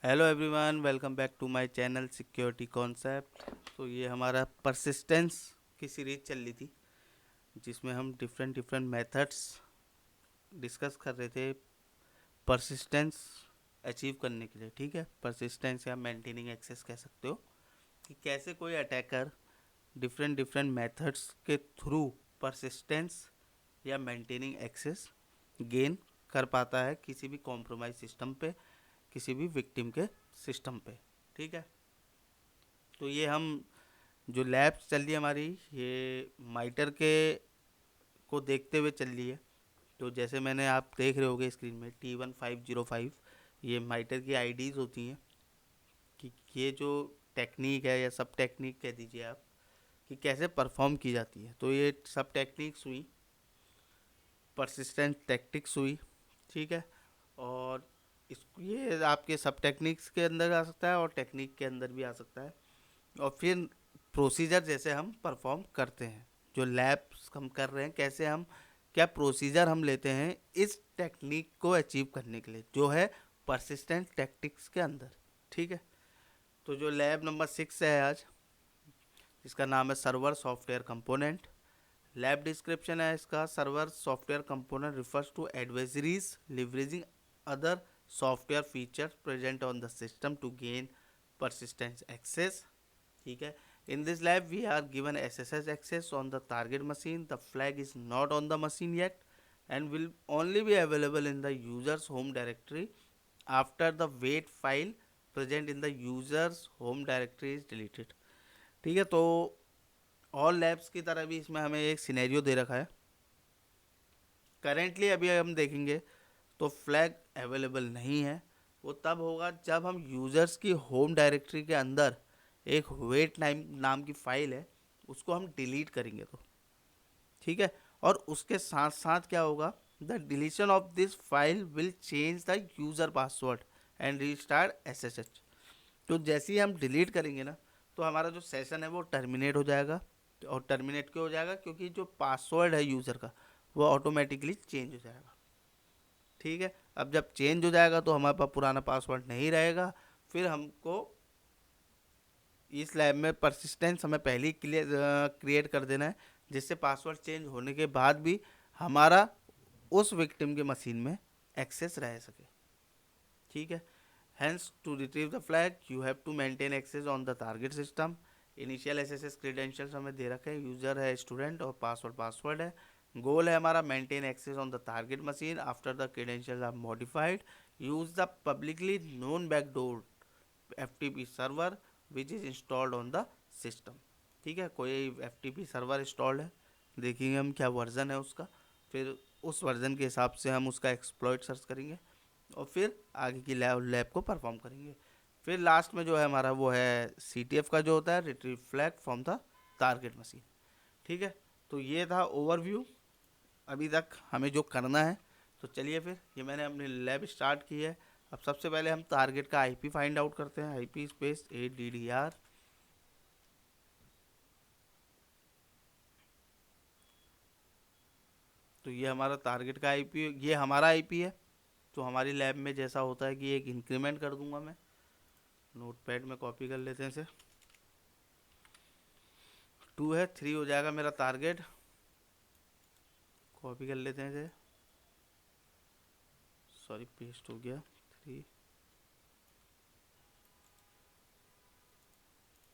Hello everyone, welcome back to my channel security concept. तो ये हमारा परसिस्टेंस की सीरीज चल रही थी, जिसमें हम डिफरेंट डिफरेंट मेथड्स डिस्कस कर रहे थे परसिस्टेंस अचीव करने के लिए। ठीक है, परसिस्टेंस या मेंटेनिंग एक्सेस कह सकते हो कि कैसे कोई अटैकर डिफरेंट डिफरेंट मेथड्स के थ्रू परसिस्टेंस या मेंटेनिंग एक्सेस गेन कर पाता है किसी भी कॉम्प्रोमाइज सिस्टम पे, किसी भी विक्टिम के सिस्टम पे। ठीक है, तो ये हम जो लैब चल रही है हमारी, ये माइटर के को देखते हुए चल रही है। तो जैसे मैंने, आप देख रहे होगे स्क्रीन में T1505, ये माइटर की आईडीज़ होती हैं कि ये जो टेक्निक है या सब टेक्निक कह दीजिए आप, कि कैसे परफॉर्म की जाती है। तो ये सब टेक्निक्स हुई, परसिस्टेंट टैक्टिक्स हुई। ठीक है, और ये आपके सब टेक्निक्स के अंदर आ सकता है और टेक्निक के अंदर भी आ सकता है। और फिर प्रोसीजर जैसे हम परफॉर्म करते हैं, जो लैब्स हम कर रहे हैं, कैसे हम, क्या प्रोसीजर हम लेते हैं इस टेक्निक को अचीव करने के लिए, जो है परसिस्टेंट टैक्टिक्स के अंदर। ठीक है, तो जो लैब नंबर 6 है आज, इसका नाम है server software component. Lab description है इसका: server software component refers to advisories leveraging other software features present on the system to gain persistence access. ठीक है, in this lab we are given SSH access on the target machine. The flag is not on the machine yet and will only be available in the user's home directory after the wait file present in the user's home directory is deleted. ठीक है, तो all labs की तरह भी इसमें हमें एक scenario दे रखा है। करेंटली अभी हम देखेंगे तो फ्लैग अवेलेबल नहीं है। वो तब होगा जब हम यूज़र्स की होम डायरेक्टरी के अंदर एक वेट नाम की फ़ाइल है, उसको हम डिलीट करेंगे तो। ठीक है, और उसके साथ साथ क्या होगा, the deletion of this file will change the user password and restart SSH। तो जैसे ही हम डिलीट करेंगे ना, तो हमारा जो सेशन है वो टर्मिनेट हो जाएगा। और टर्मिनेट क्यों हो जाएगा? क्योंकि जो पासवर्ड है यूज़र का, वो ऑटोमेटिकली चेंज हो जाएगा। ठीक है, अब जब चेंज हो जाएगा तो हमारे पास पुराना पासवर्ड नहीं रहेगा। फिर हमको इस लैब में परसिस्टेंस हमें पहले ही क्रिएट कर देना है, जिससे पासवर्ड चेंज होने के बाद भी हमारा उस विक्टिम के मशीन में एक्सेस रह सके। ठीक है, hence to retrieve the flag you have to maintain access on the target system. Initial SSS credentials हमें दे रखे हैं, यूज़र है स्टूडेंट और पासवर्ड है। गोल है हमारा maintain access on the target machine after the credentials are modified. Use the publicly known backdoor FTP server which is installed on the system. ठीक है, कोई FTP सर्वर इंस्टॉल्ड है, देखेंगे हम क्या वर्जन है उसका, फिर उस वर्जन के हिसाब से हम उसका एक्सप्लॉइट सर्च करेंगे और फिर आगे की लैब को परफॉर्म करेंगे। फिर लास्ट में जो है हमारा वो है CTF का जो होता है, retrieve flag from the target machine. ठीक है, तो ये था ओवरव्यू अभी तक हमें जो करना है। तो चलिए फिर, ये मैंने अपनी लैब स्टार्ट की है। अब सबसे पहले हम टारगेट का IP फाइंड आउट करते हैं, IP स्पेस 8DDR। तो ये हमारा टारगेट का IP, ये हमारा IP है। तो हमारी लैब में जैसा होता है कि एक इंक्रीमेंट कर दूंगा मैं, नोटपैड में कॉपी कर लेते हैं इसे। 2 है, 3 हो जाएगा मेरा टारगेट, कॉपी कर लेते हैं इसे, सॉरी पेस्ट हो गया 3।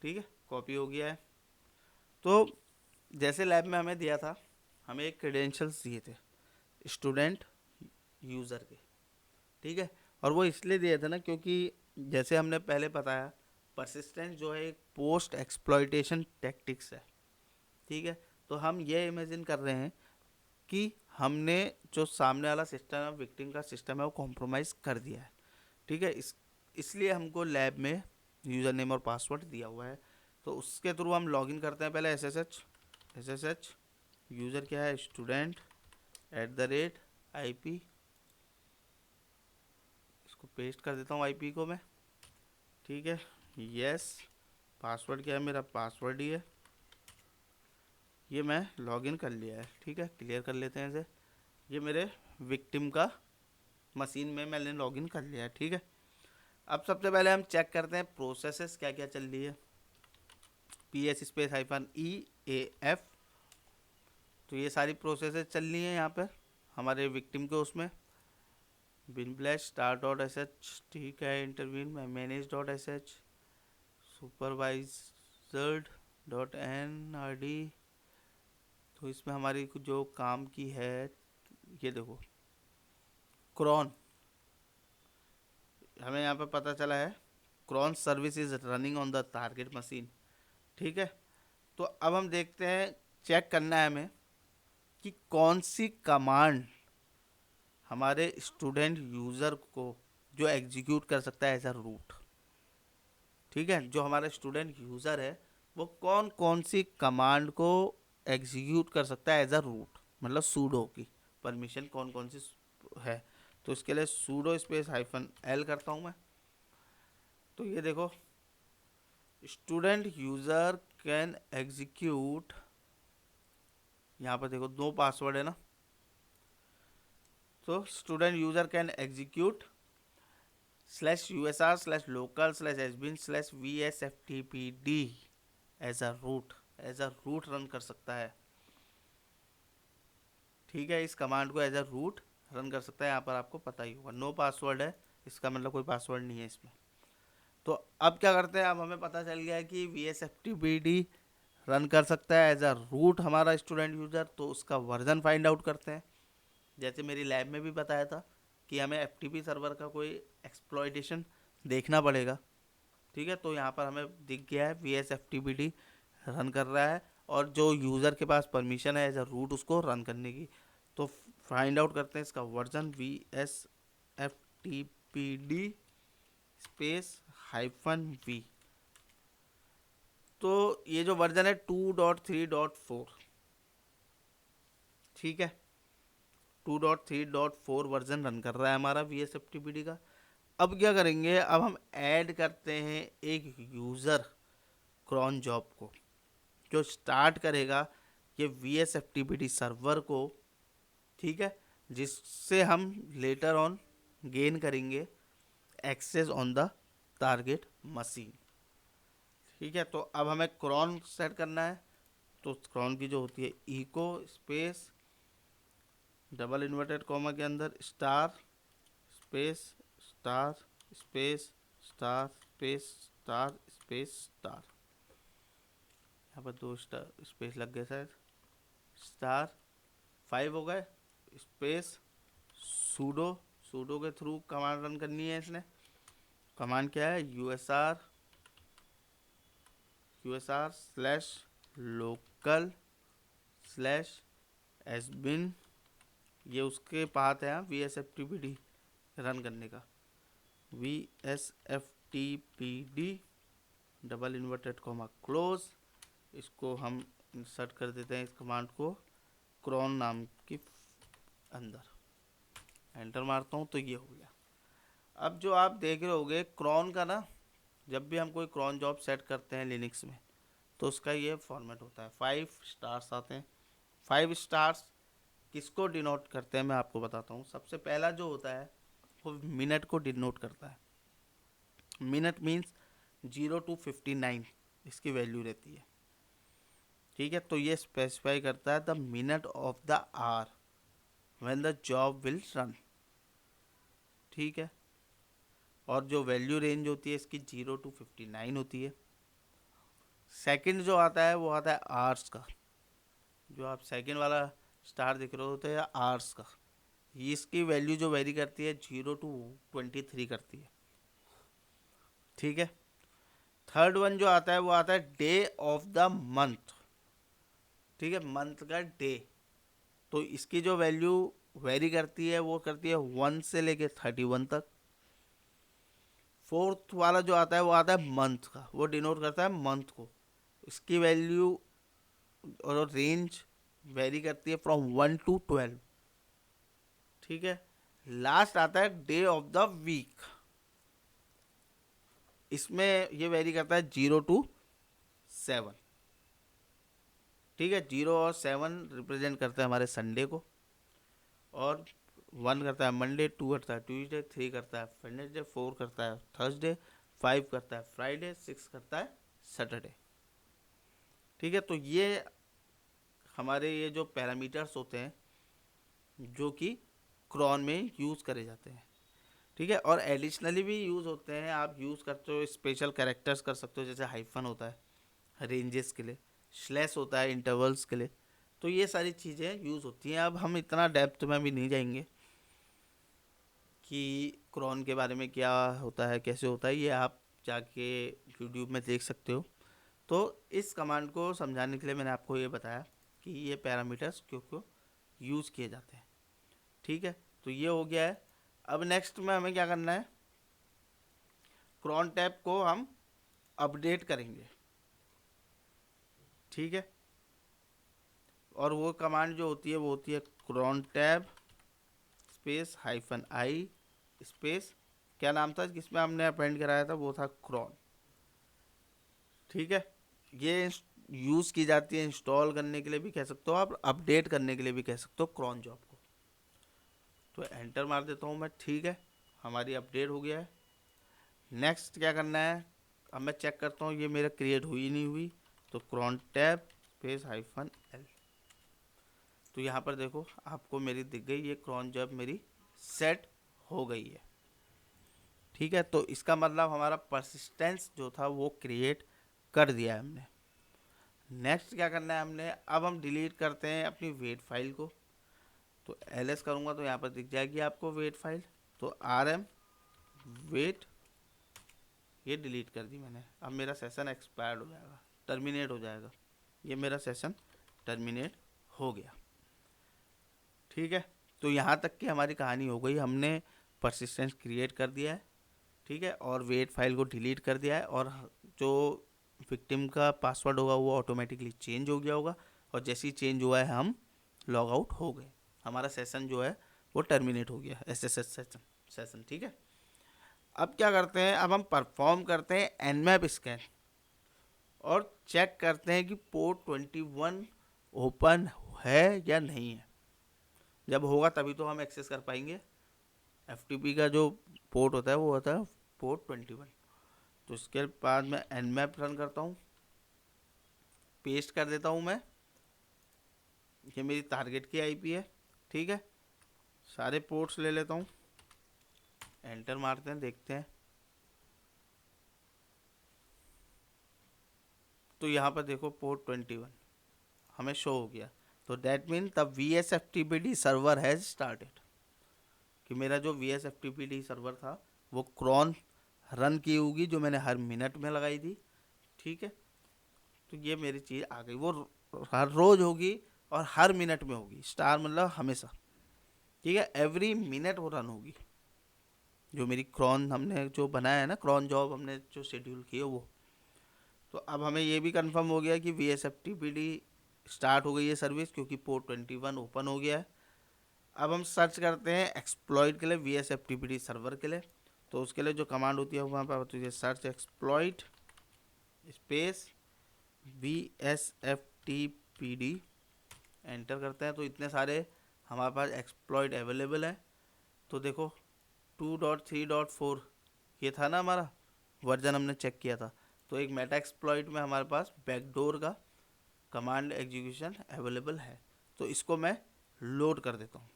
ठीक है, कॉपी हो गया है। तो जैसे लैब में हमें दिया था, हमें एक क्रेडेंशियल्स दिए थे स्टूडेंट यूज़र के। ठीक है, और वो इसलिए दिए थे ना, क्योंकि जैसे हमने पहले बताया, परसिस्टेंस जो है एक पोस्ट एक्सप्लॉइटेशन टैक्टिक्स है। ठीक है, तो हम ये इमेजिन कर रहे हैं कि हमने जो सामने वाला सिस्टम है, विक्टिम का सिस्टम है, वो कॉम्प्रोमाइज़ कर दिया है। ठीक है, इसलिए हमको लैब में यूज़र नेम और पासवर्ड दिया हुआ है। तो उसके थ्रू हम लॉगिन करते हैं पहले SSH। यूज़र क्या है? Student @IP। इसको पेस्ट कर देता हूँ IP को मैं। ठीक है, यस। पासवर्ड क्या है? मेरा पासवर्ड ही है। ये मैं लॉगिन कर लिया है। ठीक है, क्लियर कर लेते हैं इसे। ये मेरे विक्टिम का मशीन में मैंने लॉगिन कर लिया है। ठीक है, अब सबसे पहले हम चेक करते हैं प्रोसेसेस क्या क्या चल रही है। PS स्पेस -EAF, तो ये सारी प्रोसेसेस चल रही हैं यहाँ पर हमारे विक्टिम के उसमें। Bin bash star dot S H, ठीक है, intervene manage dot S H, supervised dot NRD। तो इसमें हमारी जो काम की है, ये देखो क्रॉन, हमें यहाँ पे पता चला है cron service is running on the target machine, ठीक है। तो अब हम देखते हैं, चेक करना है हमें कि कौन सी कमांड हमारे स्टूडेंट यूज़र को जो एग्जीक्यूट कर सकता है एज अ रूट, ठीक है। जो हमारा स्टूडेंट यूज़र है वो कौन कौन सी कमांड को एग्जीक्यूट कर सकता है एज अ रूट, मतलब सूडो की परमिशन कौन कौन सी है। तो इसके लिए सूडो स्पेस -L करता हूँ मैं। तो ये देखो, स्टूडेंट यूज़र कैन एग्जीक्यूट, यहाँ पर देखो 2 पासवर्ड है ना। तो student user can execute /usr/local/sbin/vsftpd as a root run कर सकता है, ठीक है। इस कमांड को एज अ रूट रन कर सकता है। यहाँ पर आपको पता ही होगा नो पासवर्ड है, इसका मतलब कोई पासवर्ड नहीं है इसमें। तो अब क्या करते हैं, अब हमें पता चल गया है कि VSFTPD रन कर सकता है एज अ रूट हमारा स्टूडेंट यूज़र। तो उसका वर्जन फाइंड आउट करते हैं। जैसे मेरी लैब में भी बताया था कि हमें FTP सर्वर का कोई एक्सप्लॉइटेशन देखना पड़ेगा, ठीक है। तो यहाँ पर हमें दिख गया है VSFTPD रन कर रहा है और जो यूज़र के पास परमिशन है एज अ रूट उसको रन करने की। तो फाइंड आउट करते हैं इसका वर्जन VSFTPD स्पेस -V। तो ये जो वर्जन है 2.3.4, ठीक है, 2.3.4 वर्जन रन कर रहा है हमारा VSFTPD का। अब क्या करेंगे, अब हम ऐड करते हैं एक यूज़र क्रॉन जॉब को जो स्टार्ट करेगा ये VSFTPD सर्वर को, ठीक है, जिससे हम लेटर ऑन गेन करेंगे access on the target machine, ठीक है। तो अब हमें क्रॉन सेट करना है। तो क्रॉन की जो होती है echo space double inverted comma के अंदर star space star space star space star space star, यहाँ पर 2 स्टार स्पेस लग गए शायद, स्टार 5 हो गए, स्पेस सूडो, सूडो के थ्रू कमांड रन करनी है इसने। कमांड क्या है, /local/sbin, ये उसके पाथ है VSFTPD रन करने का। VSFTPD double inverted comma close, इसको हम इंसर्ट कर देते हैं इस कमांड को क्रॉन नाम के अंदर, एंटर मारता हूँ तो ये हो गया। अब जो आप देख रहे होगे क्रॉन का ना, जब भी हम कोई क्रॉन जॉब सेट करते हैं लिनक्स में तो उसका ये फॉर्मेट होता है, 5 स्टार्स आते हैं। 5 स्टार्स किसको डिनोट करते हैं मैं आपको बताता हूँ। सबसे पहला जो होता है वो मिनट को डिनोट करता है। मिनट मीन्स 0 to 59 इसकी वैल्यू रहती है, ठीक है। तो ये स्पेसिफाई करता है the minute of the hour when the job will run, ठीक है। और जो वैल्यू रेंज होती है इसकी 0 to 59 होती है। सेकंड जो आता है वो आता है आवर्स का, जो आप सेकंड वाला स्टार दिख रहे होते हैं आवर्स का, इसकी वैल्यू जो वेरी करती है 0 to 23 करती है, ठीक है। थर्ड वन जो आता है वो आता है डे ऑफ द मंथ, ठीक है, मंथ का डे। तो इसकी जो वैल्यू वेरी करती है वो करती है 1 से लेके 31 तक। फोर्थ वाला जो आता है वो आता है मंथ का, वो डिनोट करता है मंथ को। इसकी वैल्यू और रेंज वेरी करती है फ्रॉम 1 to 12, ठीक है। लास्ट आता है डे ऑफ द वीक, इसमें ये वेरी करता है 0 to 7, ठीक है। 0 और 7 रिप्रेजेंट करते हैं हमारे संडे को, और 1 करता है मंडे, 2 करता है ट्यूसडे, 3 करता है वेडनेसडे, 4 करता है थर्सडे, 5 करता है फ्राइडे, 6 करता है सैटरडे। ठीक है, तो ये हमारे ये जो पैरामीटर्स होते हैं जो कि क्रॉन में यूज़ करे जाते हैं। ठीक है, और एडिशनली भी यूज़ होते हैं, आप यूज़ करते हो स्पेशल कैरेक्टर्स कर सकते हो, जैसे हाइफन होता है रेंजेस के लिए, स्लैश होता है इंटरवल्स के लिए। तो ये सारी चीज़ें यूज़ होती हैं। अब हम इतना डेप्थ में भी नहीं जाएंगे कि क्रॉन के बारे में क्या होता है कैसे होता है, ये आप जाके यूट्यूब में देख सकते हो। तो इस कमांड को समझाने के लिए मैंने आपको ये बताया कि ये पैरामीटर्स क्यों क्यों यूज़ किए जाते हैं। ठीक है, तो ये हो गया है। अब नेक्स्ट में हमें क्या करना है, क्रॉन टैब को हम अपडेट करेंगे। ठीक है, और वो कमांड जो होती है वो होती है cron tab space -i space, क्या नाम था जिसमें हमने अपेंड कराया था, वो था क्रॉन। ठीक है, ये यूज़ की जाती है इंस्टॉल करने के लिए भी कह सकते हो आप, अपडेट करने के लिए भी कह सकते हो क्रॉन जॉब को। तो एंटर मार देता हूँ मैं। ठीक है, हमारी अपडेट हो गया है। नेक्स्ट क्या करना है, अब मैं चेक करता हूँ ये मेरा क्रिएट हुई नहीं हुई। तो क्रॉन टैब स्पेस -l, तो यहाँ पर देखो आपको मेरी दिख गई ये क्रॉन जॉब मेरी सेट हो गई है। ठीक है, तो इसका मतलब हमारा परसिस्टेंस जो था वो क्रिएट कर दिया है हमने। नेक्स्ट क्या करना है हमने, अब हम डिलीट करते हैं अपनी वेट फाइल को। तो ls करूँगा तो यहाँ पर दिख जाएगी आपको वेट फाइल। तो rm वेट, ये डिलीट कर दी मैंने। अब मेरा सेशन एक्सपायर्ड हो जाएगा, टर्मिनेट हो जाएगा। ये मेरा सेशन टर्मिनेट हो गया। ठीक है, तो यहाँ तक की हमारी कहानी हो गई। हमने परसिस्टेंस क्रिएट कर दिया है। ठीक है, और वेट फाइल को डिलीट कर दिया है, और जो विक्टिम का पासवर्ड होगा वो ऑटोमेटिकली चेंज हो गया होगा, और जैसे ही चेंज हुआ है हम लॉग आउट हो गए। हमारा सेशन जो है वो टर्मिनेट हो गया, एसएसएस सेशन। ठीक है, अब क्या करते हैं, अब हम परफॉर्म करते हैं nmap स्कैन और चेक करते हैं कि पोर्ट 21 ओपन है या नहीं है। जब होगा तभी तो हम एक्सेस कर पाएंगे। FTP का जो पोर्ट होता है वो होता है पोर्ट 21। तो इसके बाद मैं nmap रन करता हूँ, पेस्ट कर देता हूँ मैं। ये मेरी टारगेट की आईपी है। ठीक है, सारे पोर्ट्स ले लेता हूँ, एंटर मारते हैं, देखते हैं। तो यहाँ पर देखो पोर्ट 21 हमें शो हो गया। तो that mean the VSFTPD server has started, कि मेरा जो VSFTPD सर्वर था वो क्रॉन रन की होगी जो मैंने हर मिनट में लगाई थी। ठीक है, तो ये मेरी चीज़ आ गई, वो हर रोज़ होगी और हर मिनट में होगी। स्टार मतलब हमेशा। ठीक है, एवरी मिनट वो रन होगी, जो मेरी क्रॉन हमने जो बनाया है ना, क्रॉन जॉब हमने जो शेड्यूल की है वो। तो अब हमें ये भी कंफर्म हो गया कि VSFTPD स्टार्ट हो गई है सर्विस, क्योंकि पोर्ट 21 ओपन हो गया है। अब हम सर्च करते हैं एक्सप्लॉइट के लिए, VSFTPD सर्वर के लिए। तो उसके लिए जो कमांड होती है वहाँ पर होती है search exploit space VSFTPD, enter करते हैं। तो इतने सारे हमारे पास एक्सप्लॉइट अवेलेबल है। तो देखो 2.3.4 ये था ना हमारा वर्जन, हमने चेक किया था। तो एक मेटा एक्सप्लॉइट में हमारे पास बैकडोर का कमांड एग्जीक्यूशन अवेलेबल है। तो इसको मैं लोड कर देता हूँ।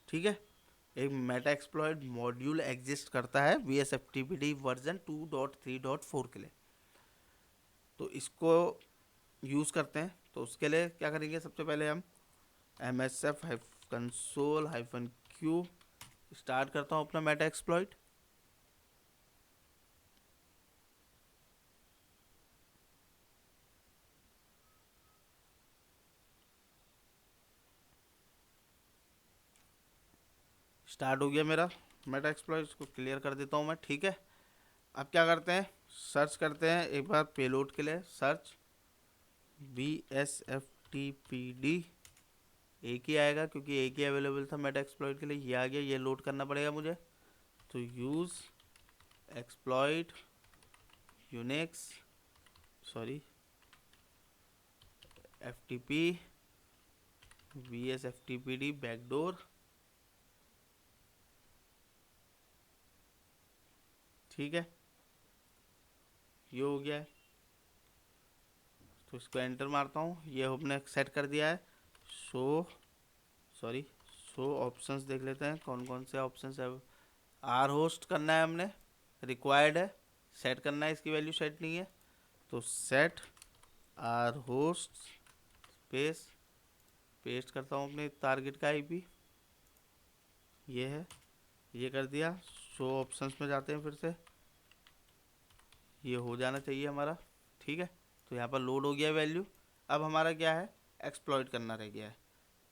ठीक है, एक मेटा एक्सप्लॉइट मॉड्यूल एग्जिस्ट करता है VSFTPD वर्जन 2.3.4 के लिए। तो इसको यूज़ करते हैं। तो उसके लिए क्या करेंगे, सबसे पहले हम MSF कंसोल -q स्टार्ट करता हूँ अपना मेटा एक्सप्लॉइट। स्टार्ट हो गया मेरा मेटा एक्सप्लॉइट, इसको क्लियर कर देता हूँ मैं। ठीक है, अब क्या करते हैं, सर्च करते हैं एक बार पेलोड के लिए। सर्च VSFTPD, एक ही आएगा क्योंकि एक ही अवेलेबल था मेटा एक्सप्लॉइट के लिए। ये आ गया, ये लोड करना पड़ेगा मुझे। तो use exploit Unix FTP VSFTPD backdoor, ठीक है, ये हो गया है। तो इसको एंटर मारता हूँ, ये हमने सेट कर दिया है। शो ऑप्शंस देख लेते हैं कौन कौन से ऑप्शंस है। आर होस्ट करना है हमने, रिक्वायर्ड है, सेट करना है, इसकी वैल्यू सेट नहीं है। तो set R host space, paste करता हूँ अपने टारगेट का आईपी, ये है, ये कर दिया। शो ऑप्शंस में जाते हैं फिर से, ये हो जाना चाहिए हमारा, ठीक है। तो यहाँ पर लोड हो गया वैल्यू। अब हमारा क्या है, एक्सप्लॉइट करना रह गया है,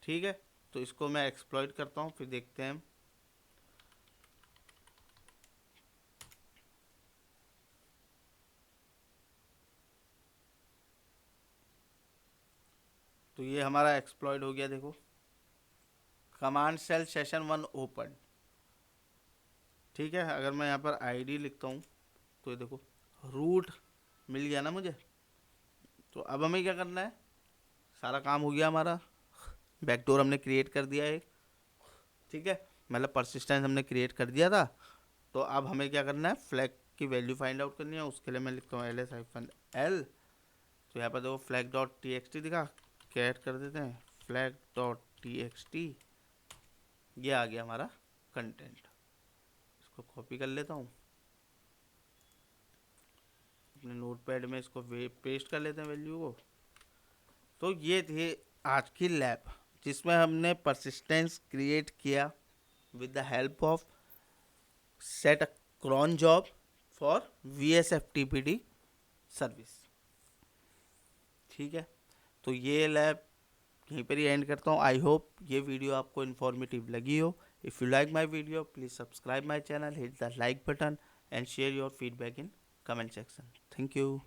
ठीक है। तो इसको मैं एक्सप्लॉइट करता हूँ, फिर देखते हैं हम। तो ये हमारा एक्सप्लॉइट हो गया, देखो, कमांड सेल सेशन 1 ओपन, ठीक है। अगर मैं यहाँ पर आईडी लिखता हूँ तो ये देखो रूट मिल गया ना मुझे। तो अब हमें क्या करना है, सारा काम हो गया हमारा, बैकडोर हमने क्रिएट कर दिया है, ठीक है, मतलब परसिस्टेंस हमने क्रिएट कर दिया था। तो अब हमें क्या करना है, फ्लैग की वैल्यू फाइंड आउट करनी है। उसके लिए मैं लिखता हूँ ls-l। तो यहाँ पर देखो फ्लैग डॉट txt दिखा, कैट कर देते हैं फ्लैग डॉट txt, ये आ गया हमारा कंटेंट। इसको कॉपी कर लेता हूँ अपने नोटपैड में, इसको पेस्ट कर लेते हैं वैल्यू को। तो ये थे आज की लैब, जिसमें हमने परसिस्टेंस क्रिएट किया with the help of set a cron job for VSFTPD service, ठीक है। तो ये लैब यहीं पर ही एंड करता हूँ। आई होप ये वीडियो आपको इन्फॉर्मेटिव लगी हो। If you like my video please subscribe my channel, hit the like button and share your feedback in comment section. Thank you.